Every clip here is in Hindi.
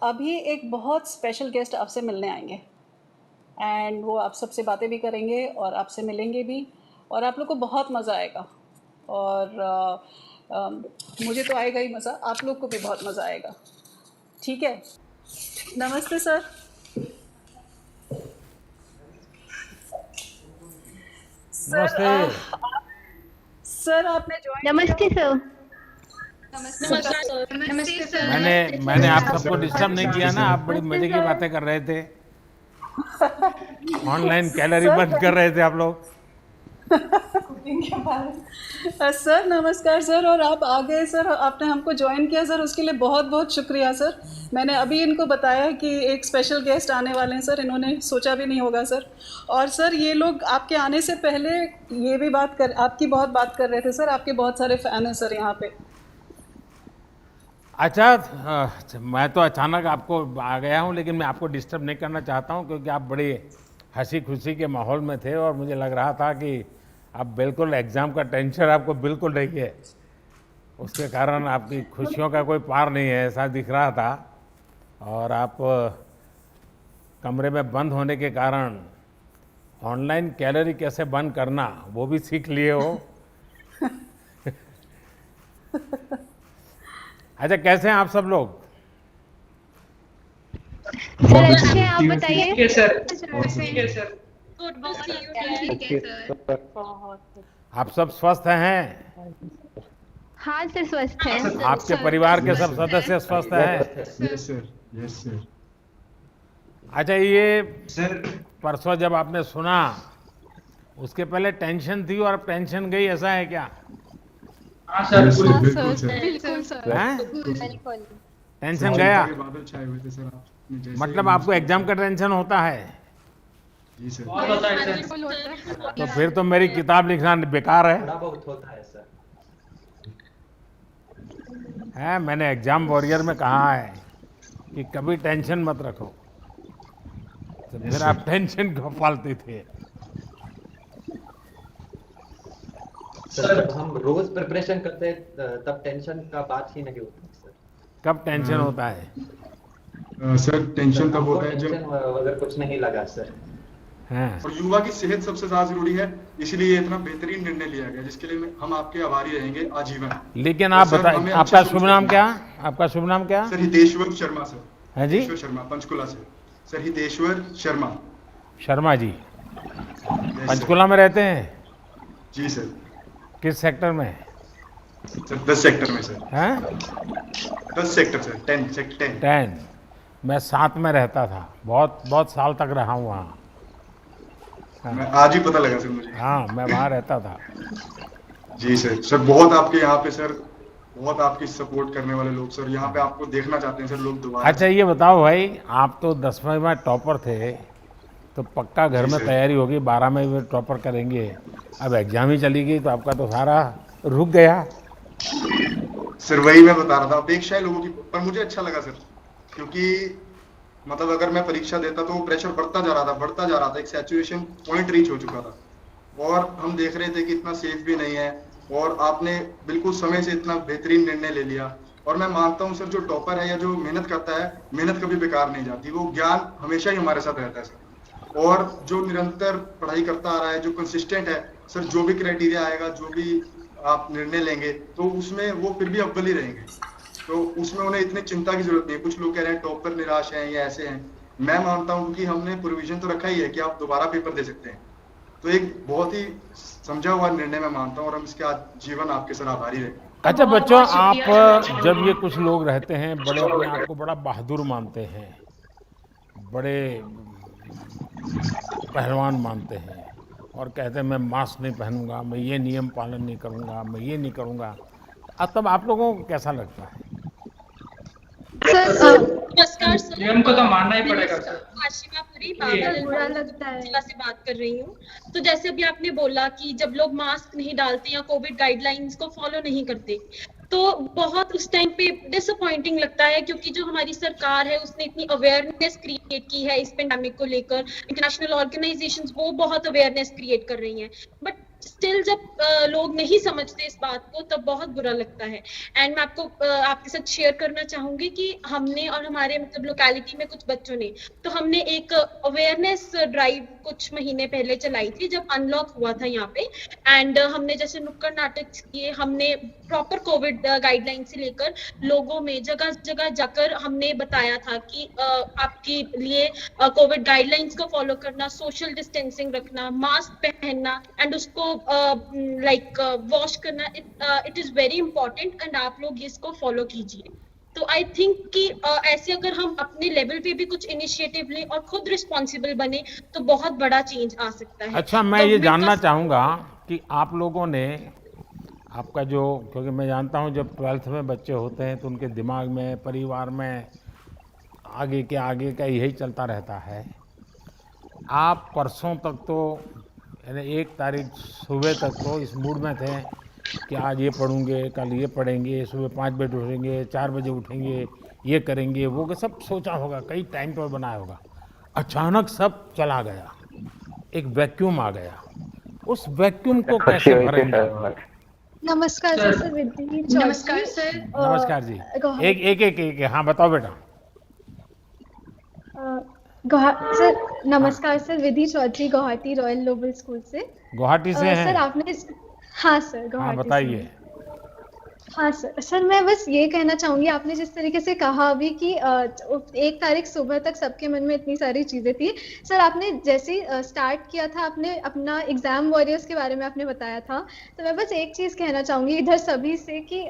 अभी एक बहुत स्पेशल गेस्ट आपसे मिलने आएंगे एंड वो आप सबसे बातें भी करेंगे और आपसे मिलेंगे भी और आप लोग को बहुत मज़ा आएगा और मुझे तो आएगा ही मज़ा, आप लोग को भी बहुत मज़ा आएगा। ठीक है, नमस्ते सर। सर नमस्ते। सर आपने ज्वाइन नमस्ते सर। नमस्ते सर। मैंने आप सबको डिस्टर्ब नहीं किया ना? आप बड़ी मजे की बातें कर रहे थे, ऑनलाइन कैलोरी बर्न कर रहे थे आप लोग। कुकिंग के बारे में। सर नमस्कार सर, और आप आ गए सर, आपने हमको ज्वाइन किया सर, उसके लिए बहुत बहुत शुक्रिया सर। मैंने अभी इनको बताया कि एक स्पेशल गेस्ट आने वाले हैं सर, इन्होंने सोचा भी नहीं होगा सर। और सर ये लोग आपके आने से पहले ये भी आपकी बहुत बात कर रहे थे सर, आपके बहुत सारे फ़ैन हैं सर यहाँ पे। अच्छा, मैं तो अचानक आपको आ गया हूँ, लेकिन मैं आपको डिस्टर्ब नहीं करना चाहता हूँ क्योंकि आप बड़े हंसी खुशी के माहौल में थे और मुझे लग रहा था कि आप बिल्कुल एग्ज़ाम का टेंशन आपको बिल्कुल नहीं है, उसके कारण आपकी खुशियों का कोई पार नहीं है ऐसा दिख रहा था। और आप कमरे में बंद होने के कारण ऑनलाइन कैलोरी कैसे बर्न करना वो भी सीख लिए हो। अच्छा, कैसे हैं आप सब लोग? सर अच्छे हैं, आप बताइए। सर आप सब स्वस्थ हैं? हाँ सर, स्वस्थ हैं। आपके परिवार के सब सदस्य स्वस्थ हैं? Yes sir. अच्छा, ये सर परसों जब आपने सुना उसके पहले टेंशन थी और अब टेंशन गई, ऐसा है क्या? हाँ सर, बिल्कुल सर। हैं? बिल्कुल। टेंशन गया? के बादल छाए हुए थे सर, आपने जैसे मतलब आपको एग्जाम का टेंशन होता है? जी सर। बहुत होता है सर। तो फिर तो मेरी किताब लिखना बेकार है। थोड़ा बहुत होता है सर। मैंने एग्जाम वॉरियर में कहा है कि कभी टेंशन मत रखो, तो फिर आप टेंशन क्यों पालते थे? सर जब हम रोज प्रिपरेशन करते हैं तब टेंशन का बात ही नहीं होती सर। कब टेंशन होता है? सर टेंशन तब हमको होता है टेंशन जब अगर कुछ नहीं लगा सर। हैं? और युवा की सेहत सबसे ज्यादा जरूरी है, इसलिए इतना बेहतरीन निर्णय लिया गया जिसके लिए हम आपके आभारी रहेंगे आजीवन। लेकिन तो आप सर, बताइए, हमें आपका अच्छी शुभ सोच नाम रखनी क्या? आपका शुभ नाम क्या सर हितेश्वर शर्मा सर। है जी? हितेश्वर शर्मा, पंचकुला से। सर हितेश्वर शर्मा। शर्मा जी यस पंचकुला में रहते हैं? सर। जी सर। किस सेक्टर में? सर 10 सेक्टर में सर। हैं? 10 सेक्टर सर, 10 सेक्टर 10। 10। मैं 7 में रहता था, बहुत बहुत साल तक रहा हूँ वहाँ। मैं आज ही पता लगा सर मुझे। हाँ, मैं वहाँ रहता था। जी सर। सर बहुत आपके यहाँ पे सर, बहुत आपकी सपोर्ट करने वाले लोग सर यहाँ पे आपको देखना चाहते हैं सर लोग दोबारा। अच्छा, ये बताओ भाई, आप तो 10वीं में टॉपर थे, तो पक्का घर जी में सर। तैयारी होगी, 12 में भी टॉपर करेंगे। अब एग्जाम ही चली गई तो आपका तो सारा रुक गया। सर वही मैं बता रहा था, अपेक्षाएं लोगों की, पर मुझे अच्छा लगा सर, क्योंकि मतलब अगर मैं परीक्षा देता तो वो प्रेशर बढ़ता जा रहा था, एक सैचुरेशन पॉइंट रीच हो चुका था और हम देख रहे थे कि इतना सेफ भी नहीं है। और आपने बिल्कुल समय से इतना बेहतरीन निर्णय ले लिया और मैं मानता हूँ सर, जो टॉपर है या जो मेहनत करता है, मेहनत कभी बेकार नहीं जाती, वो ज्ञान हमेशा ही हमारे साथ रहता है सर। और जो निरंतर पढ़ाई करता आ रहा है, जो कंसिस्टेंट है सर, जो भी क्राइटेरिया आएगा, जो भी आप निर्णय लेंगे तो उसमें वो फिर भी अव्वल ही रहेंगे, तो उसमें उन्हें इतनी चिंता की जरूरत नहीं है। कुछ लोग कह रहे हैं टॉपर निराश हैं या ऐसे हैं, मैं मानता हूं कि हमने प्रोविजन तो रखा ही है कि आप दोबारा पेपर दे सकते हैं, तो एक बहुत ही समझा हुआ निर्णय मैं मानता हूं और हम इसके आज जीवन आपके सर आभारी रहे। अच्छा बच्चों, आप जब ये कुछ लोग रहते हैं बड़े अपने आप को बड़ा बहादुर मानते हैं, बड़े पहलवान मानते हैं और कहते हैं मैं मास्क नहीं पहनूंगा, मैं ये नियम पालन नहीं करूंगा, मैं ये नहीं करूंगा, तब आप लोगों को कैसा लगता है? नमस्कार सर। नियम को तो मानना ही पड़ेगा सर। आशिमा पुरी जिला से बात कर रही हूँ। तो जैसे अभी आपने बोला कि जब लोग मास्क नहीं डालते या कोविड गाइडलाइंस को फॉलो नहीं करते, तो बहुत उस टाइम पे डिसअपॉइंटिंग लगता है, क्योंकि जो हमारी सरकार है उसने इतनी अवेयरनेस क्रिएट की है इस पेंडेमिक को लेकर, इंटरनेशनल ऑर्गेनाइजेशंस वो बहुत अवेयरनेस क्रिएट कर रही हैं, बट स्टिल जब लोग नहीं समझते इस बात को तब बहुत बुरा लगता है। एंड मैं आपको आपके साथ शेयर करना चाहूंगी कि हमने और हमारे मतलब लोकेलिटी में कुछ बच्चों ने तो हमने एक अवेयरनेस ड्राइव कुछ महीने पहले चलाई थी जब अनलॉक हुआ था यहाँ पे। एंड हमने जैसे नुक्कड़ नाटक किए, हमने प्रॉपर कोविड गाइडलाइन से लेकर लोगों में जगह जगह जाकर हमने बताया था कि आपके लिए कोविड गाइडलाइंस को फॉलो करना, सोशल डिस्टेंसिंग रखना, मास्क पहनना एंड उसको लाइक वॉश करना, it is very important and आप लोग इसको फॉलो कीजिए। तो आई थिंक कि ऐसे अगर हम अपने लेवल पे भी कुछ इनिशिएटिव लें और खुद रिस्पॉन्सिबल बने तो बहुत बड़ा चेंज आ सकता है। अच्छा, मैं ये जानना चाहूँगा कि आप लोगों ने आपका जो, क्योंकि मैं जानता हूँ जब 12th में बच्चे होते हैं तो उनके दिमाग में, परिवार में आगे का यही चलता रहता है। आप परसों तक तो यानी 1 तारीख सुबह तक तो इस मूड में थे कि आज ये पढ़ूंगे, कल ये पढ़ेंगे, सुबह 5 बजे उठेंगे, 4 बजे उठेंगे, ये करेंगे, वो सब सोचा होगा, कई टाइम टेबल बनाया होगा। अचानक सब चला गया, एक वैक्यूम आ गया। उस वैक्यूम को कैसे भरेंगे? नमस्कार सर, विधि नमस्कार सर। नमस्कार जी। एक हाँ बताओ बेटा। सर नमस्कार sir, Vidhi Chaudhary Guwahati royal global school से। गुवाहाटी से हैं? सर आपने, हाँ सर हाँ गुवाहाटी से। बताइए। हाँ सर मैं बस ये कहना चाहूंगी, आपने जिस तरीके से कहा अभी कि 1 तारीख सुबह तक सबके मन में इतनी सारी चीजें थी। सर आपने जैसे ही स्टार्ट किया था, आपने अपना एग्जाम वॉरियर्स के बारे में आपने बताया था, तो मैं बस एक चीज कहना चाहूंगी इधर सभी से कि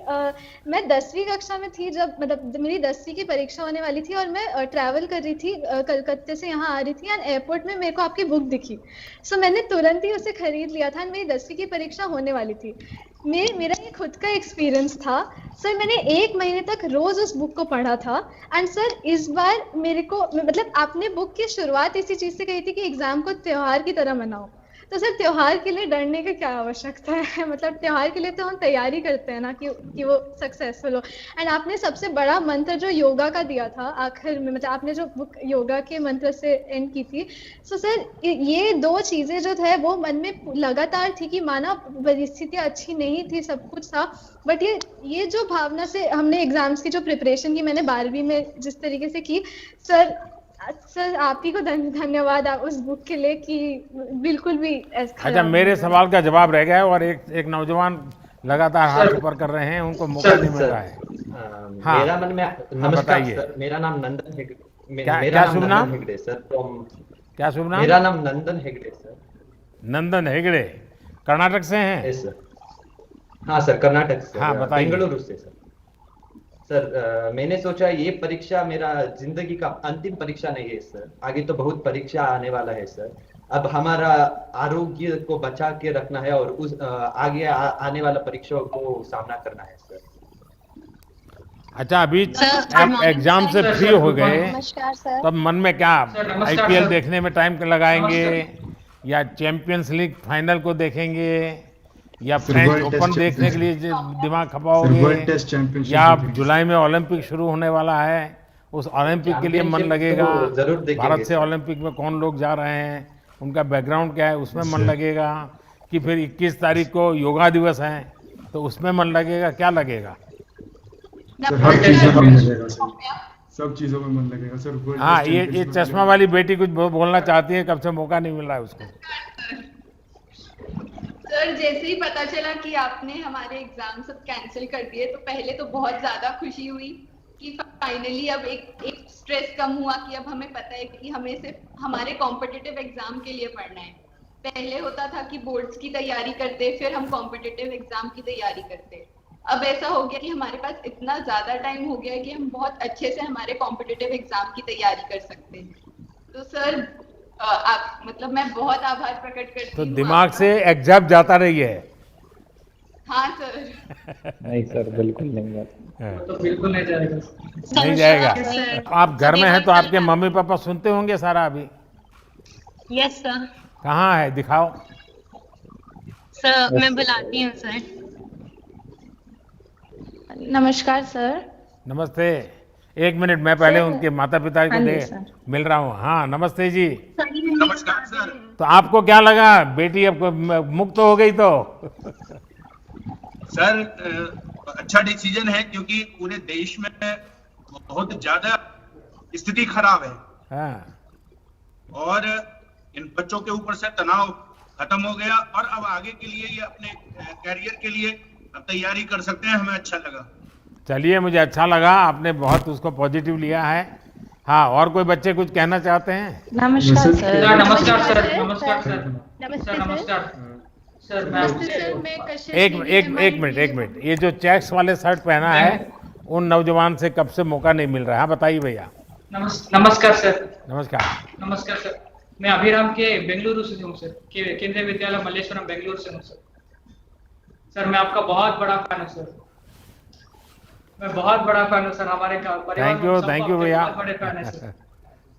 मैं 10वीं कक्षा में थी जब, मतलब मेरी 10वीं की परीक्षा होने वाली थी और मैं ट्रैवल कर रही थी, कलकत्ते से यहाँ आ रही थी एंड एयरपोर्ट में मेरे को आपकी बुक दिखी। सो मैंने तुरंत ही उसे खरीद लिया था। मेरी 10वीं की परीक्षा होने वाली थी। मेरा ये खुद का एक्सपीरियंस था सर, मैंने 1 महीने तक रोज उस बुक को पढ़ा था। एंड सर इस बार मेरे को, मतलब आपने बुक की शुरुआत इसी चीज से कही थी कि एग्जाम को त्योहार की तरह मनाओ। तो सर त्योहार के लिए डरने की क्या आवश्यकता है? मतलब त्योहार के लिए तो हम तैयारी करते हैं ना कि वो सक्सेसफुल हो। एंड आपने सबसे बड़ा मंत्र जो योगा का दिया था आखिर में, मतलब आपने जो बुक योगा के मंत्र से एंड की थी, सो सर ये 2 चीजें जो थे वो मन में लगातार थी कि माना परिस्थितियां अच्छी नहीं थी, सब कुछ था, बट ये जो भावना से हमने एग्जाम्स की जो प्रिपरेशन की मैंने 12वीं में जिस तरीके से की, सर आप ही को धन्यवाद आप उस बुक के लिए कि बिल्कुल भी ऐसा। अच्छा, मेरे सवाल का जवाब रह गया है और एक नौजवान लगातार हाथ ऊपर कर रहे हैं, उनको मौका नहीं मिल रहा है। हाँ, मेरा मन में, नमस्कार सर, मेरा नाम नंदन हेगड़े। क्या शुभ नाम? हेगड़े सर, फ्रॉम, क्या शुभ नाम? मेरा नाम नंदन हेगड़े सर। नंदन हेगड़े, कर्नाटक से हैं? Yes sir. हाँ सर, कर्नाटक से। हाँ बताइए। बेंगलुरु से सर। सर मैंने सोचा ये परीक्षा मेरा जिंदगी का अंतिम परीक्षा नहीं है सर, आगे तो बहुत परीक्षा आने वाला है सर। अब हमारा आरोग्य को बचा के रखना है और उस आगे आने वाला परीक्षाओं को सामना करना है सर। अच्छा, अभी एग्जाम से फ्री हो गए तब मन में क्या, आईपीएल देखने में टाइम लगाएंगे या चैंपियंस लीग फाइनल को देखेंगे या फ्रेंच ओपन देखने के लिए दिमाग खपाओगे, या जुलाई में ओलंपिक शुरू होने वाला है उस ओलंपिक के लिए मन लगेगा? भारत से ओलंपिक में कौन लोग जा रहे हैं, उनका बैकग्राउंड क्या है, उसमें मन लगेगा? कि फिर 21 तारीख को योगा दिवस है तो उसमें मन लगेगा? क्या लगेगा? हर चीज में मन लगेगा सर, सब चीजों में मन लगेगा सर। हाँ, ये चश्मा वाली बेटी कुछ बोलना चाहती है, कब से मौका नहीं मिल रहा है उसको। सर जैसे ही पता चला कि आपने हमारे एग्जाम सब कैंसिल कर दिए तो पहले तो बहुत ज्यादा खुशी हुई कि फाइनली अब एक स्ट्रेस कम हुआ कि अब हमें पता है कि हमें सिर्फ हमारे कॉम्पिटिटिव एग्जाम के लिए पढ़ना है। पहले होता था कि बोर्ड्स की तैयारी करते फिर हम कॉम्पिटिटिव एग्जाम की तैयारी करते, अब ऐसा हो गया कि हमारे पास इतना ज्यादा टाइम हो गया है कि हम बहुत अच्छे से हमारे कॉम्पिटिटिव एग्जाम की तैयारी कर सकते हैं। तो सर आप, मतलब मैं बहुत आभार प्रकट करती हूँ। तो दिमाग से एग्जाम जाता नहीं है? हाँ सर। नहीं सर, बिल्कुल नहीं जाता। तो बिल्कुल नहीं जाएगा। नहीं जाएगा। आप घर में हैं तो आपके मम्मी पापा सुनते होंगे सारा अभी? Yes sir. कहाँ है, दिखाओ। सर मैं बुलाती हूँ सर। नमस्कार सर। नमस्ते, 1 मिनट, मैं पहले उनके माता पिता को मिल रहा हूँ। हाँ नमस्ते जी। सर नमस्कार सर। तो आपको क्या लगा बेटी अब मुक्त हो गई तो? सर अच्छा डिसीजन है क्योंकि पूरे देश में बहुत ज्यादा स्थिति खराब है हाँ। और इन बच्चों के ऊपर से तनाव खत्म हो गया और अब आगे के लिए ये अपने कैरियर के लिए अब तैयारी कर सकते हैं। हमें अच्छा लगा। चलिए, मुझे अच्छा लगा, आपने बहुत उसको पॉजिटिव लिया है। हाँ, और कोई बच्चे कुछ कहना चाहते हैं? नमस्कार सर। नमस्कार सर। नमस्कार सर। सर नमस्कार सर। एक मिनट, ये जो चेक्स वाले शर्ट पहना है उन नौजवान से कब से मौका नहीं मिल रहा है? हाँ, बताइए भैया। नमस्कार सर। नमस्कार। नमस्कार सर। मैं अभिराम के बेंगलुरु से हूँ सर, केंद्रीय विद्यालय मल्लेश्वरम बेंगलुरु से हूँ सर। सर मैं आपका बहुत बड़ा फैन हूँ सर, मैं बहुत बड़ा फैन हूँ सर। हमारे परिवार में थैंक यू भैया। बहुत बड़े फैन है सर।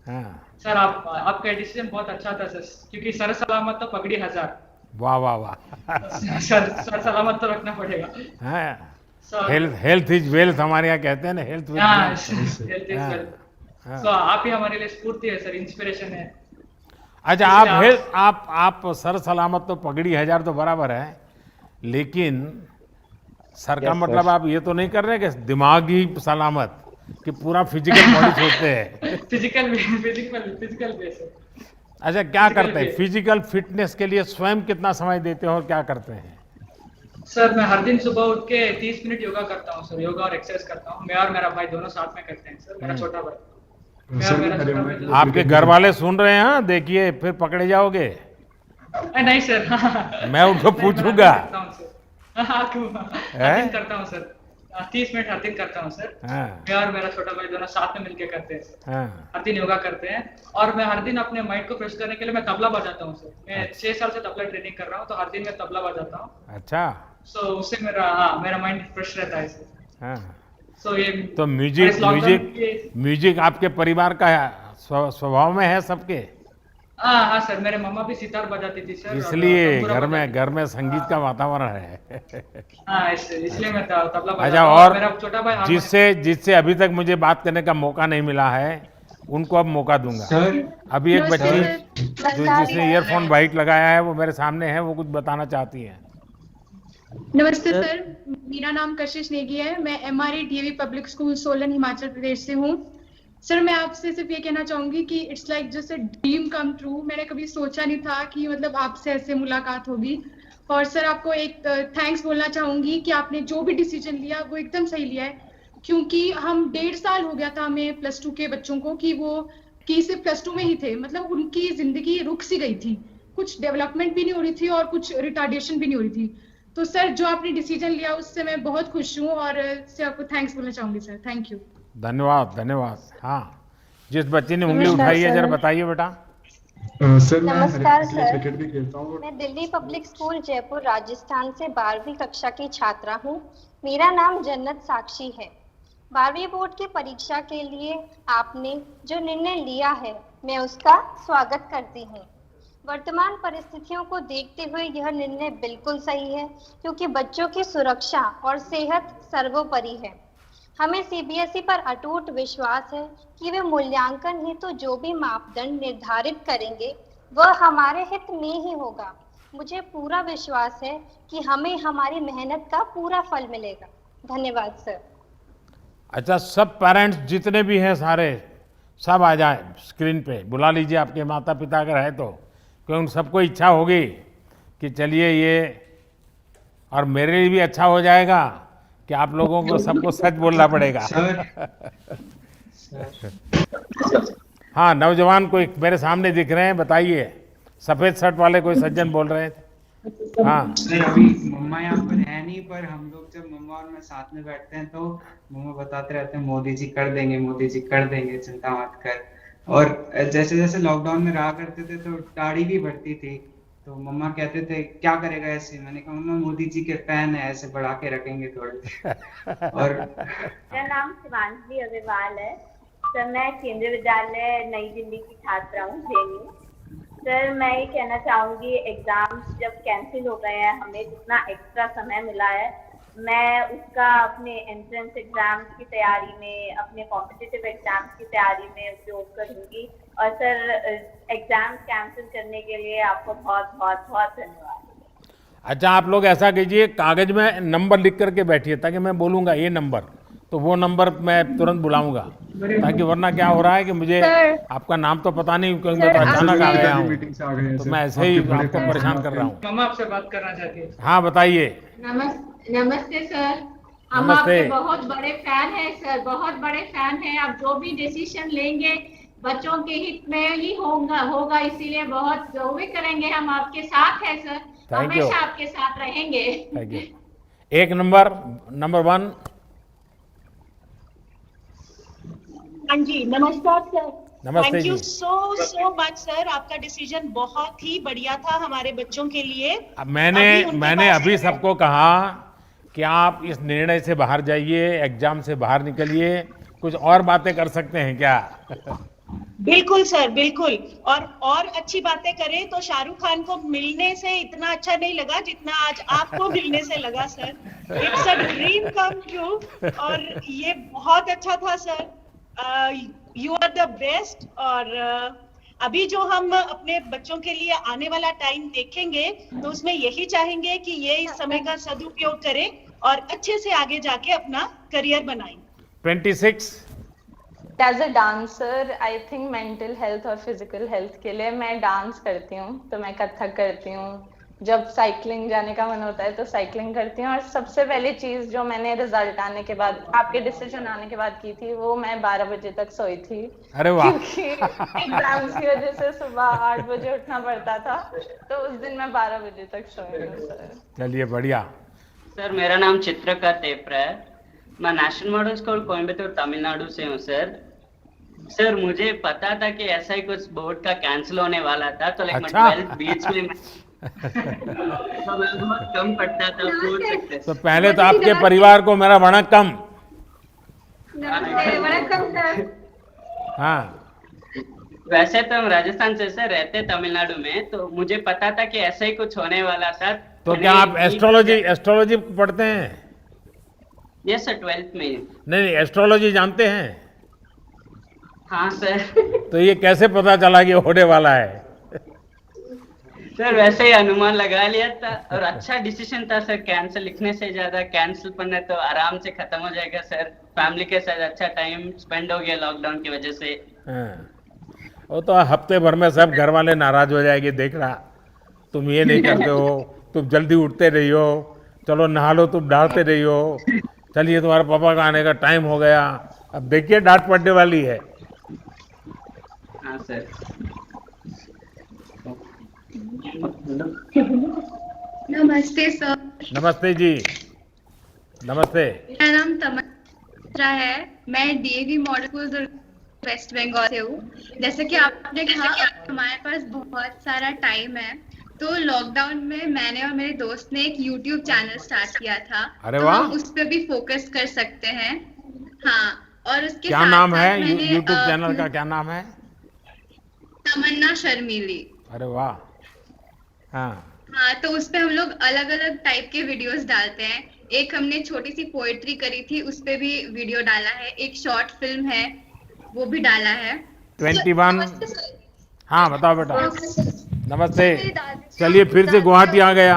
हाँ। सर आपका डिसीजन बहुत अच्छा था सर, क्योंकि सर सलामत तो पगड़ी 1000। वाह वाह वाह। सर सलामत तो रखना पड़ेगा। हाँ, सर हेल्थ इज वेल्थ हमारे यहाँ कहते हैं ना, हेल्थ हेल्थ इज वेल्थ। तो आप ही हमारे लिए स्फूर्ति है सर, इंस्पिरेशन है। अच्छा, आप सर सलामत तो पगड़ी 1000 तो बराबर है, लेकिन सर का मतलब आप ये तो नहीं कर रहे कि दिमाग ही सलामत, कि पूरा फिजिकल बॉडी सोचते हैं? फिजिकल बेस है। अच्छा, क्या करते हैं फिजिकल फिटनेस के लिए? स्वयं कितना समय देते हैं और क्या करते हैं? सर मैं हर दिन सुबह उठ के 30 मिनट योगा करता हूँ सर। योगा और एक्सरसाइज करता हूँ। मैं और मेरा भाई दोनों साथ में करते हैं सर। मेरा छोटा भाई, आपके घर वाले सुन रहे हैं? हाँ, देखिए फिर पकड़े जाओगे। नहीं सर। मैं उनको पूछूंगा। करता हूँ सर, 30 मिनट हर दिन करता हूँ सर। मैं और मेरा छोटा भाई दोनों साथ में मिलकर करते हैं सर। हर दिन योगा करते हैं और मैं हर दिन अपने माइंड को फ्रेश करने के लिए मैं तबला बजाता हूँ सर। मैं 6 साल से तबला ट्रेनिंग कर रहा हूँ, तो हर दिन मैं तबला बजाता हूँ। अच्छा। सो उससे मेरा माइंड फ्रेश रहता है सर। सो ये तो म्यूजिक आपके परिवार का स्वभाव में है सबके? हाँ सर, मेरे मम्मा भी सितार बजाती थी सर, इसलिए घर में संगीत का वातावरण है। हाँ, इसलिए मैं तबला बजाता। अच्छा, और मेरा छोटा भाई जिससे अभी तक मुझे बात करने का मौका नहीं मिला है, उनको अब मौका दूंगा सर। अभी एक बच्ची जिसने ईयरफोन वाइट लगाया है वो मेरे सामने है, वो कुछ बताना चाहती है। नमस्ते सर, मेरा नाम कशिश नेगी है। मैं MRE DAV public school Solan Himachal Pradesh से हूँ। सर मैं आपसे सिर्फ ये कहना चाहूंगी कि it's like just a dream come true. मैंने कभी सोचा नहीं था कि मतलब आपसे ऐसे मुलाकात होगी। और सर आपको एक थैंक्स बोलना चाहूंगी कि आपने जो भी डिसीजन लिया वो एकदम सही लिया है, क्योंकि हम 1.5 साल हो गया था हमें +2 के बच्चों को कि सिर्फ +2 में ही थे, मतलब उनकी जिंदगी रुक सी गई थी, कुछ डेवलपमेंट भी नहीं हो रही थी और कुछ रिटार्डेशन भी नहीं हो रही थी। तो सर जो आपने डिसीजन लिया उससे मैं बहुत खुश हूँ और इससे आपको थैंक्स बोलना चाहूंगी सर। Thank you. धन्यवाद। हाँ, जिस बच्ची ने उंगली उठाई है जरा बताइए बेटा। सर नमस्कार सर, क्रिकेट भी खेलता हूँ। मैं दिल्ली पब्लिक स्कूल जयपुर राजस्थान से 12वीं कक्षा की छात्रा हूँ। मेरा नाम जन्नत साक्षी है। 12वीं बोर्ड की परीक्षा के लिए आपने जो निर्णय लिया है मैं उसका स्वागत करती हूँ। वर्तमान परिस्थितियों को देखते हुए यह निर्णय बिल्कुल सही है, क्योंकि बच्चों की सुरक्षा और सेहत सर्वोपरि है। हमें CBSE पर अटूट विश्वास है कि वे मूल्यांकन हेतु जो भी मापदंड निर्धारित करेंगे वह हमारे हित में ही होगा। मुझे पूरा विश्वास है कि हमें हमारी मेहनत का पूरा फल मिलेगा। धन्यवाद सर। अच्छा, सब पेरेंट्स जितने भी हैं सारे सब आ जाए, स्क्रीन पे बुला लीजिए आपके माता पिता अगर है तो, क्योंकि उन सबको इच्छा होगी कि चलिए ये, और मेरे लिए भी अच्छा हो जाएगा कि आप लोगों को सबको सच बोलना पड़ेगा। हाँ, नौजवान कोई मेरे सामने दिख रहे हैं, बताइए। सफेद शर्ट वाले कोई सज्जन बोल रहे थे। हाँ सर, अभी मम्मा यहाँ पर है नहीं, पर हम लोग जब मम्मा और मैं साथ में बैठते हैं तो मम्मा बताते रहते हैं मोदी जी कर देंगे, मोदी जी कर देंगे, चिंता मत कर। और जैसे जैसे लॉकडाउन में रहा करते थे तो दाढ़ी भी बढ़ती थी, तो मम्मा कहते थे क्या करेगा ऐसे। मैंने कहा मम्मा मोदी जी के फैन है, ऐसे बढ़ा के रखेंगे थोड़े। और मेरा नाम शिवांशी अग्रवाल है सर। मैं केंद्रीय विद्यालय नई दिल्ली की छात्रा हूँ, JNU। सर मैं ये कहना चाहूंगी, एग्जाम्स जब कैंसिल हो गए हैं, हमें जितना एक्स्ट्रा समय मिला है मैं उसका अपने एंट्रेंस एग्जाम्स की तैयारी में, अपने कॉम्पिटिटिव एग्जाम्स की तैयारी में उपयोग करूंगी। और सर, एग्जाम्स कैंसिल करने के लिए आपको बहुत बहुत बहुत धन्यवाद। अच्छा, आप लोग ऐसा कीजिए, कागज में नंबर लिख करके बैठिए, ताकि मैं बोलूँगा ये नंबर, तो वो नंबर मैं तुरंत बुलाऊंगा, ताकि वरना क्या हो रहा है कि मुझे आपका नाम तो पता नहीं, क्योंकि मैं तो अचानक आ गया हूँ, तो मैं ऐसे ही आपको परेशान कर रहा हूँ। मम्मा आपसे बात करना चाहती है। हाँ, बताइए। नमस्ते सर, हम नमस्ते। आपके बहुत बड़े फैन हैं सर, बहुत बड़े फैन हैं। आप जो भी डिसीजन लेंगे बच्चों के हित में ही होगा, इसीलिए बहुत जो भी करेंगे हम आपके साथ हैं सर, हमेशा आपके साथ रहेंगे। Thank you. एक नंबर 1। हाँ जी, नमस्कार सर। नमस्ते थैंक यू जी। सो मच सर, आपका डिसीजन बहुत ही बढ़िया था हमारे बच्चों के लिए। अब मैंने अभी सबको कहा कि आप इस निर्णय से बाहर जाइए, एग्जाम से बाहर निकलिए, कुछ और बातें कर सकते हैं क्या? बिल्कुल सर, बिल्कुल। और अच्छी बातें करें तो शाहरुख खान को मिलने से इतना अच्छा नहीं लगा जितना आज आपको मिलने से लगा sir. It's a dream come true, और ये बहुत अच्छा था sir. You are the best. और अभी जो हम अपने बच्चों के लिए आने वाला टाइम देखेंगे तो उसमें यही चाहेंगे कि ये इस समय का सदुपयोग करें और अच्छे से आगे जाके अपना करियर बनाएं। 26। As a dancer I think mental health और फिजिकल हेल्थ के लिए मैं डांस करती हूँ, तो मैं कथक करती हूँ। जब साइकिलिंग जाने का मन होता है तो साइकिलिंग करती हूँ। और सबसे पहली चीज जो मैंने रिजल्ट आने के बाद, आपके डिसीजन आने के बाद की थी, वो मैं 12 बजे तक सोई थी। अरे वाह। क्योंकि एग्जाम्स की वजह से सुबह 8 बजे उठना पड़ता था, तो उस दिन मैं 12 बजे तक सोई हूँ सर। चलिए, बढ़िया। सर, मेरा नाम चित्रका टेपरा है। मैं national model school Coimbatore Tamil Nadu से हूँ सर। सर, मुझे पता था कि ऐसा ही कुछ बोर्ड का कैंसिल होने वाला था, तो मैं 12th बीच में तो मैं बहुत कम पढ़ता था, सोच सकते। तो पहले तो आपके परिवार को मेरा वणक्कम। वणक्कम सर। हाँ, वैसे तो हम राजस्थान से सर रहते तमिलनाडु में, तो मुझे पता था कि ऐसा ही कुछ होने वाला था। तो क्या आप एस्ट्रोलॉजी पढ़ते हैं? यस सर, 12th में। नहीं, एस्ट्रोलॉजी जानते हैं? हाँ सर। तो ये कैसे पता चला कि होने वाला है? सर, वैसे ही अनुमान लगा लिया था, और अच्छा डिसीजन था सर। कैंसिल लिखने से ज्यादा कैंसिल पढ़ने तो आराम से खत्म हो जाएगा सर। फैमिली के साथ अच्छा टाइम स्पेंड हो गया लॉकडाउन की वजह से। वो तो हफ्ते भर में सब घर वाले नाराज हो जाएंगे, देख रहा तुम ये नहीं करते हो, तुम जल्दी उठते रही हो, चलो नहा लो, तुम डांटते रही हो, चलिए तुम्हारे पापा का आने का टाइम हो गया। अब देखिए डांट पड़ने वाली है। हाँ सर। नमस्ते सर। नमस्ते जी। नमस्ते। मेरा नाम तमन्ना है, मैं DAV model school West Bengal से हूँ। जैसे कि आपने कहा हमारे पास बहुत सारा टाइम है, तो लॉकडाउन में मैंने और मेरे दोस्त ने एक यूट्यूब चैनल स्टार्ट किया था। अरे तो वाह। हम उस पर भी फोकस कर सकते हैं। हाँ, और उसके क्या साथ नाम साथ है मैंने, यूट्यूब चैनल का? क्या नाम है? तमन्ना शर्मीली। अरे वाह। हाँ, हाँ, तो उस पे हम लोग अलग अलग टाइप के वीडियोस डालते हैं। एक हमने छोटी सी पोएट्री करी थी, उस पे भी वीडियो डाला है। एक शॉर्ट फिल्म है, वो भी डाला है। 21। हाँ, बताओ बेटा। नमस्ते। चलिए, फिर से गुवाहाटी आ गया।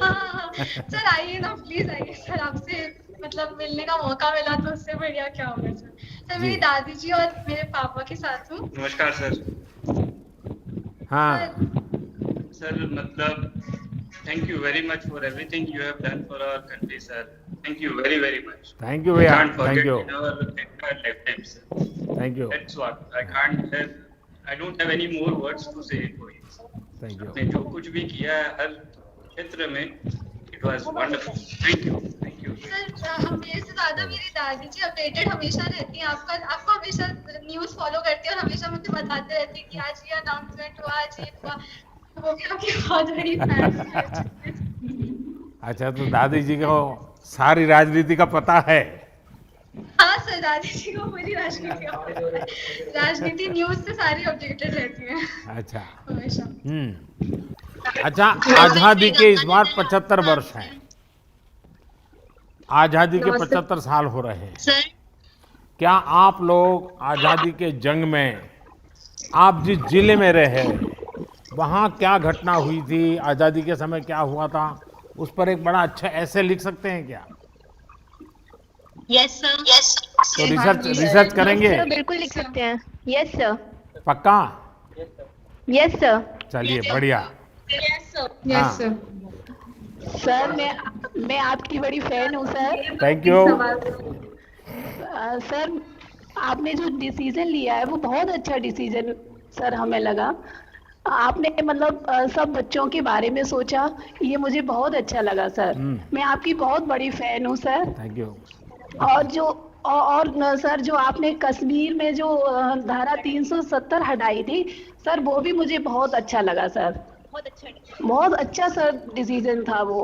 हाँ, सर आइए ना, प्लीज आइए सर। आपसे मतलब मिलने का मौका मिला तो उससे बढ़िया क्या होगा सर। सर, मेरी दादी जी और मेरे पापा के साथ हूँ। नमस्कार सर। हाँ सर, मतलब thank you very much for everything you have done for our country, sir. Thank you very, very much. Thank you भैया। Can't forget Thank you। in our entire lifetime, sir. Thank you। That's what I don't have any more words to say for you. Thank you। आपने जो कुछ भी किया है हर क्षेत्र में, it was wonderful. Thank you. Thank you. Sir, मेरे से ज्यादा मेरी दादी जी अपडेटेड हमेशा रहती हैं। आपको हमेशा न्यूज फॉलो करती है और हमेशा मुझे बताते रहती है कि आज ये अनाउंसमेंट हुआ, आज ये हुआ। वो भी आपकी बहुत बड़ी फैन है। अच्छा, तो दादी जी को सारी राजनीति का पता है? हाँ सर, दादी जी को पूरी राजनीति का पता है। राजनीति न्यूज से सारी अपडेटेड रहती है अच्छा। हमेशा। अच्छा, आजादी के इस बार 75 वर्ष हैं। आज़ादी के नमस्ते। 75 साल हो रहे हैं। सर क्या आप लोग आज़ादी के जंग में, आप जिस जिले में रहे, वहाँ क्या घटना हुई थी, आज़ादी के समय क्या हुआ था, उस पर एक बड़ा अच्छा ऐसे लिख सकते हैं क्या? यस सर तो रिसर्च करेंगे? सर बिल्कुल लिख सकते हैं। Yes sir. पक्का? Yes sir. चलिए बढ़िया। Yes sir. हाँ। सर मैं आपकी बड़ी फैन हूँ सर। Thank you. सर आपने जो डिसीजन लिया है वो बहुत अच्छा डिसीजन सर हमें लगा। आपने मतलब सब बच्चों के बारे में सोचा, ये मुझे बहुत अच्छा लगा सर। मैं आपकी बहुत बड़ी फैन हूँ सर। Thank you. और सर जो आपने कश्मीर में जो धारा 370 हटाई थी सर, वो भी मुझे बहुत अच्छा लगा सर। बहुत अच्छा सर डिसीजन था वो।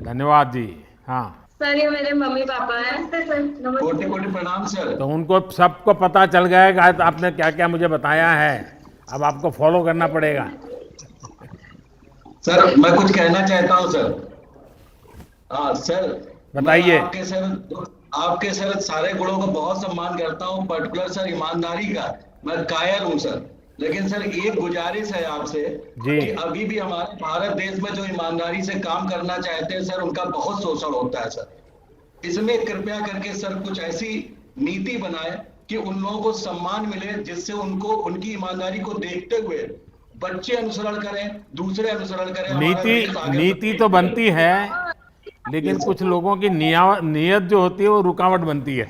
धन्यवाद जी। हाँ सर ये मेरे मम्मी पापा हैं। कोटि कोटि प्रणाम सर। तो उनको सबको पता चल गया है कि आज आपने क्या क्या मुझे बताया है। अब आपको फॉलो करना पड़ेगा। सर मैं कुछ कहना चाहता हूँ सर। हाँ सर बताइए। आपके सर सारे गुणों का बहुत सम्मान करता हूँ, पर्टिकुलर सर ईमानदारी का मैं कायल हूँ सर। लेकिन सर एक गुजारिश है आपसे कि अभी भी हमारे भारत देश में जो ईमानदारी से काम करना चाहते हैं सर, उनका बहुत शोषण होता है सर। इसमें कृपया करके सर कुछ ऐसी नीति बनाए कि उन लोगों को सम्मान मिले, जिससे उनको उनकी ईमानदारी को देखते हुए बच्चे अनुसरण करें, दूसरे अनुसरण करें। नीति तो बनती है, लेकिन कुछ लोगों की नियत जो होती है वो रुकावट बनती है।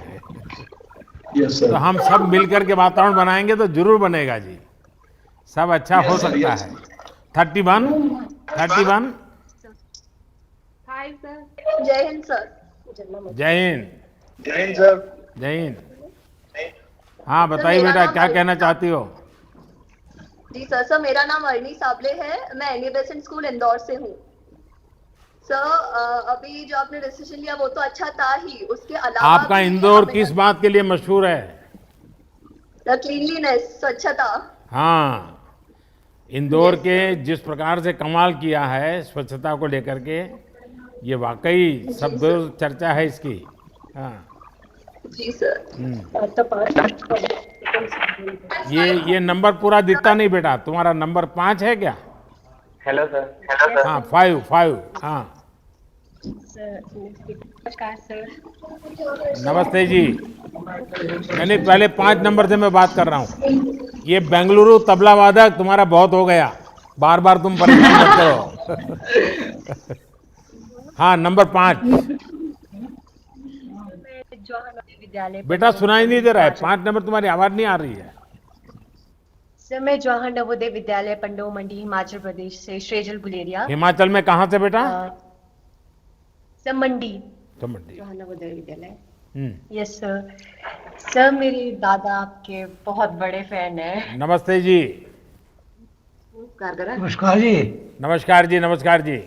तो हम सब मिलकर के वातावरण बनाएंगे तो जरूर बनेगा जी। सब अच्छा हो सकता है। 31 हाय सर। जय हिंद सर। जय हिंद। जय हिंद सर। जय हिंद। हाँ बताइए बेटा, क्या कहना चाहती हो? जी सर मेरा नाम अर्नी साबले है। मैं एनिबेसेंट स्कूल इंदौर से हूँ सर। अभी जो आपने डिसीजन लिया वो तो अच्छा था ही, उसके अलावा आपका इंदौर किस बात के लिए मशहूर है? क्लीनलीनेस, स्वच्छता। हाँ, इंदौर के जिस प्रकार से कमाल किया है स्वच्छता को लेकर के, ये वाकई सब चर्चा है इसकी। हाँ जी सर। ये नंबर पूरा दिखता नहीं बेटा, तुम्हारा नंबर 5 है क्या? Hello sir. हाँ 5। हाँ नमस्कार सर। नमस्ते जी। नहीं पहले 5 नंबर से मैं बात कर रहा हूँ। ये बेंगलुरु तबला वादक तुम्हारा बहुत हो गया, बार बार तुम परेशान मत करो। हाँ नंबर 5। बेटा सुनाई नहीं दे रहा है, 5 नंबर तुम्हारी आवाज नहीं आ रही है। सर मैं जवाहर नवोदय विद्यालय पंडो मंडी हिमाचल प्रदेश से श्रेजल गुलेरिया। हिमाचल में कहाँ से बेटा? सर मंडी। तो मंडी Jawahar Navodaya Vidyalaya. Yes sir. Sir मेरे दादा आपके बहुत बड़े फैन है। नमस्ते जी। नमस्कार जी। नमस्कार जी। नमस्कार जी।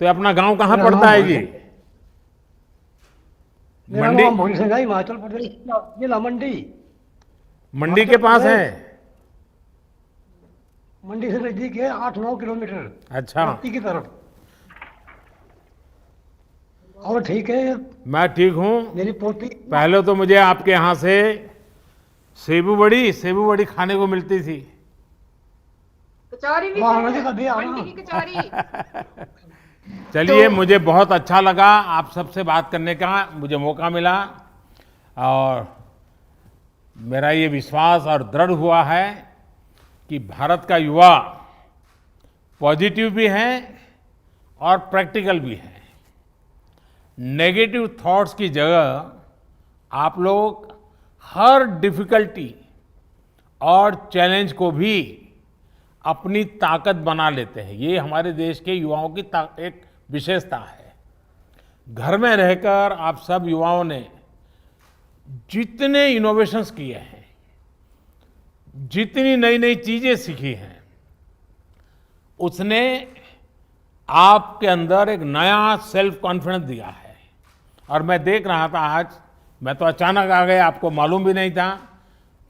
तो अपना गांव कहाँ पड़ता है जी? मंडी हिमाचल प्रदेश जिला मंडी। मंडी के पास है? मंडी से नजदीक है, 8-9 किलोमीटर। अच्छा की तरफ। और ठीक है? मैं ठीक हूँ। मेरी पोती। पहले तो मुझे आपके यहाँ से सेबू बड़ी खाने को मिलती थी। कचौरी भी मंडी की कचौरी। चलिए मुझे बहुत अच्छा लगा आप सबसे बात करने का मुझे मौका मिला, और मेरा ये विश्वास और दृढ़ हुआ है कि भारत का युवा पॉजिटिव भी है और प्रैक्टिकल भी है। नेगेटिव थॉट्स की जगह आप लोग हर डिफिकल्टी और चैलेंज को भी अपनी ताकत बना लेते हैं। ये हमारे देश के युवाओं की एक विशेषता है। घर में रहकर आप सब युवाओं ने जितने इनोवेशंस किए हैं, जितनी नई नई चीजें सीखी हैं, उसने आपके अंदर एक नया सेल्फ कॉन्फिडेंस दिया है। और मैं देख रहा था आज, मैं तो अचानक आ गया, आपको मालूम भी नहीं था,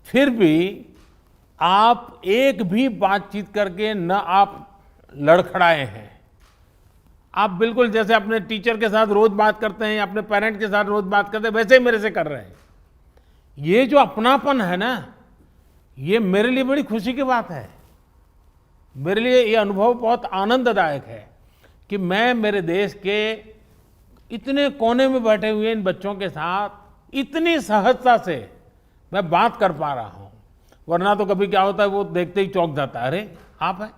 फिर भी आप एक भी बातचीत करके न आप लड़खड़ाए हैं। आप बिल्कुल जैसे अपने टीचर के साथ रोज बात करते हैं, अपने पेरेंट के साथ रोज बात करते हैं, वैसे ही मेरे से कर रहे हैं। ये जो अपनापन है ना, ये मेरे लिए बड़ी खुशी की बात है। मेरे लिए ये अनुभव बहुत आनंददायक है कि मैं मेरे देश के इतने कोने में बैठे हुए इन बच्चों के साथ इतनी सहजता से मैं बात कर पा रहा हूँ। वरना तो कभी क्या होता है, वो देखते ही चौंक जाता है, अरे आप हैं,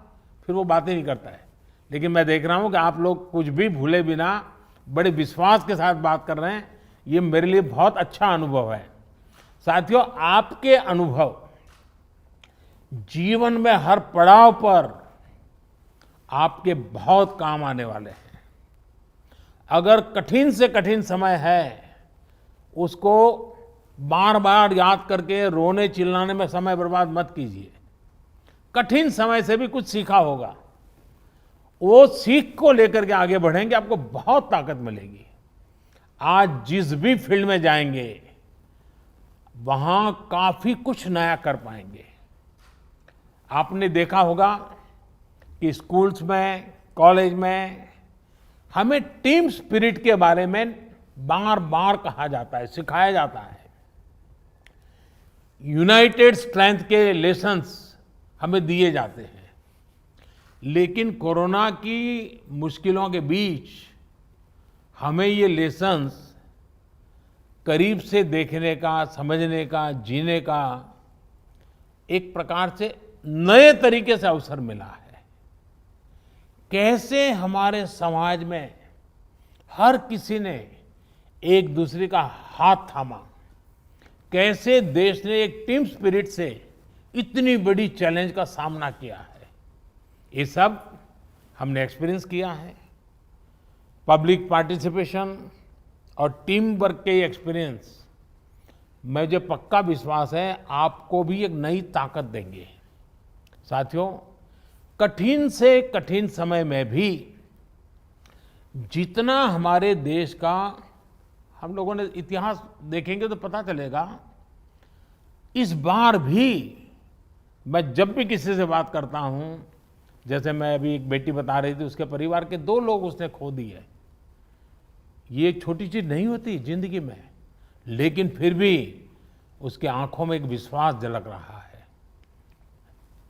फिर वो बातें नहीं करता है। लेकिन मैं देख रहा हूँ कि आप लोग कुछ भी भूले बिना बड़े विश्वास के साथ बात कर रहे हैं। ये मेरे लिए बहुत अच्छा अनुभव है। साथियों, आपके अनुभव जीवन में हर पड़ाव पर आपके बहुत काम आने वाले हैं। अगर कठिन से कठिन समय है, उसको बार बार याद करके रोने चिल्लाने में समय बर्बाद मत कीजिए। कठिन समय से भी कुछ सीखा होगा, वो सीख को लेकर के आगे बढ़ेंगे, आपको बहुत ताकत मिलेगी। आज जिस भी फील्ड में जाएंगे, वहां काफी कुछ नया कर पाएंगे। आपने देखा होगा कि स्कूल्स में, कॉलेज में हमें टीम स्पिरिट के बारे में बार बार कहा जाता है, सिखाया जाता है। यूनाइटेड स्ट्रेंथ के लेसन्स हमें दिए जाते हैं। लेकिन कोरोना की मुश्किलों के बीच हमें ये लेसन्स करीब से देखने का, समझने का, जीने का एक प्रकार से नए तरीके से अवसर मिला है। कैसे हमारे समाज में हर किसी ने एक दूसरे का हाथ थामा, कैसे देश ने एक टीम स्पिरिट से इतनी बड़ी चैलेंज का सामना किया है, ये सब हमने एक्सपीरियंस किया है। पब्लिक पार्टिसिपेशन और टीम वर्क के एक्सपीरियंस, मुझे पक्का विश्वास है आपको भी एक नई ताकत देंगे। साथियों, कठिन से कठिन समय में भी जितना हमारे देश का, हम लोगों ने इतिहास देखेंगे तो पता चलेगा, इस बार भी मैं जब भी किसी से बात करता हूं, जैसे मैं अभी एक बेटी बता रही थी, उसके परिवार के 2 लोग उसने खो दिए। ये एक छोटी चीज नहीं होती जिंदगी में, लेकिन फिर भी उसके आंखों में एक विश्वास झलक रहा है।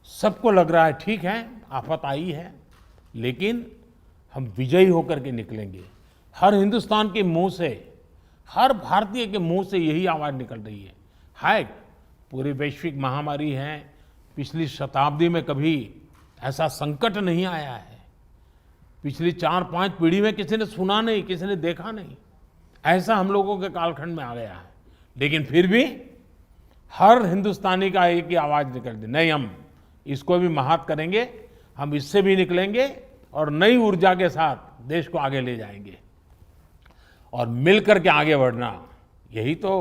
सबको लग रहा है ठीक है, आफत आई है, लेकिन हम विजयी होकर के निकलेंगे। हर हिंदुस्तान के मुंह से, हर भारतीय के मुंह से यही आवाज निकल रही है। हाय, पूरी वैश्विक महामारी है, पिछली शताब्दी में कभी ऐसा संकट नहीं आया है। पिछली 4-5 पीढ़ी में किसी ने सुना नहीं, किसी ने देखा नहीं, ऐसा हम लोगों के कालखंड में आ गया है। लेकिन फिर भी हर हिंदुस्तानी का एक ही आवाज निकलती, नहीं हम इसको भी महात करेंगे, हम इससे भी निकलेंगे और नई ऊर्जा के साथ देश को आगे ले जाएंगे और मिलकर के आगे बढ़ना, यही तो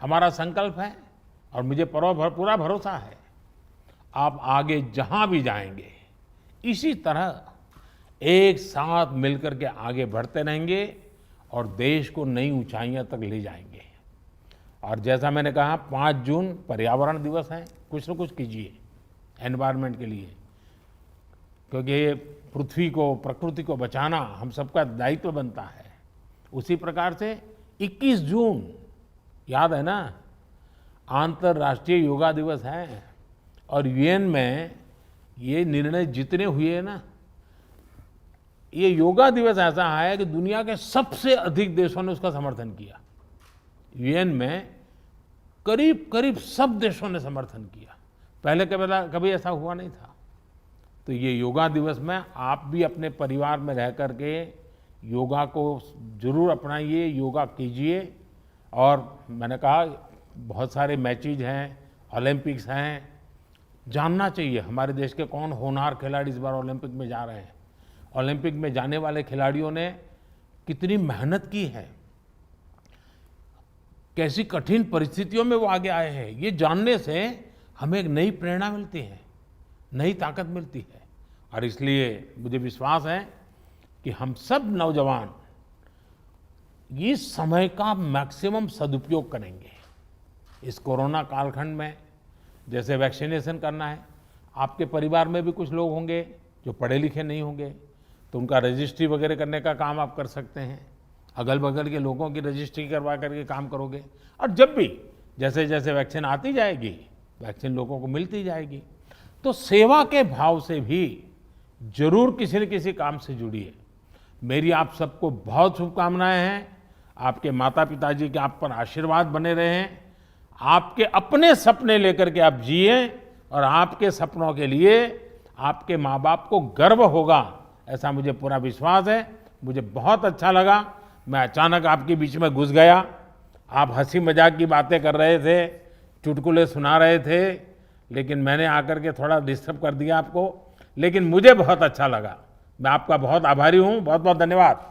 हमारा संकल्प है। और मुझे पूरा भरोसा है आप आगे जहां भी जाएंगे, इसी तरह एक साथ मिलकर के आगे बढ़ते रहेंगे और देश को नई ऊंचाइयां तक ले जाएंगे। और जैसा मैंने कहा, 5 जून पर्यावरण दिवस है, कुछ न कुछ कीजिए एनवायरनमेंट के लिए, क्योंकि ये पृथ्वी को, प्रकृति को बचाना हम सबका दायित्व बनता है। उसी प्रकार से 21 जून याद है ना, अंतर्राष्ट्रीय योगा दिवस है। और यूएन में ये निर्णय जितने हुए ना, ये योगा दिवस ऐसा है कि दुनिया के सबसे अधिक देशों ने उसका समर्थन किया। यूएन में करीब करीब सब देशों ने समर्थन किया। पहले कभी ऐसा हुआ नहीं था। तो ये योगा दिवस में आप भी अपने परिवार में रह करके योगा को जरूर अपनाइए, योगा कीजिए। और मैंने कहा बहुत सारे मैचेज हैं, ओलंपिक्स हैं, जानना चाहिए हमारे देश के कौन होनहार खिलाड़ी इस बार ओलंपिक में जा रहे हैं। ओलंपिक में जाने वाले खिलाड़ियों ने कितनी मेहनत की है, कैसी कठिन परिस्थितियों में वो आगे आए हैं, ये जानने से हमें एक नई प्रेरणा मिलती है, नई ताकत मिलती है। और इसलिए मुझे विश्वास है कि हम सब नौजवान इस समय का मैक्सिमम सदुपयोग करेंगे। इस कोरोना कालखंड में जैसे वैक्सीनेशन करना है, आपके परिवार में भी कुछ लोग होंगे जो पढ़े लिखे नहीं होंगे, तो उनका रजिस्ट्री वगैरह करने का काम आप कर सकते हैं, अगल बगल के लोगों की रजिस्ट्री करवा करके काम करोगे। और जब भी जैसे जैसे वैक्सीन आती जाएगी, वैक्सीन लोगों को मिलती जाएगी, तो सेवा के भाव से भी जरूर किसी न किसी काम से जुड़िए। मेरी आप सबको बहुत शुभकामनाएं हैं। आपके माता पिताजी के आप पर आशीर्वाद बने रहें, आपके अपने सपने लेकर के आप जिए और आपके सपनों के लिए आपके माँ बाप को गर्व होगा, ऐसा मुझे पूरा विश्वास है। मुझे बहुत अच्छा लगा, मैं अचानक आपके बीच में घुस गया, आप हंसी मजाक की बातें कर रहे थे, चुटकुले सुना रहे थे, लेकिन मैंने आकर के थोड़ा डिस्टर्ब कर दिया आपको, लेकिन मुझे बहुत अच्छा लगा। मैं आपका बहुत आभारी हूँ। बहुत बहुत धन्यवाद।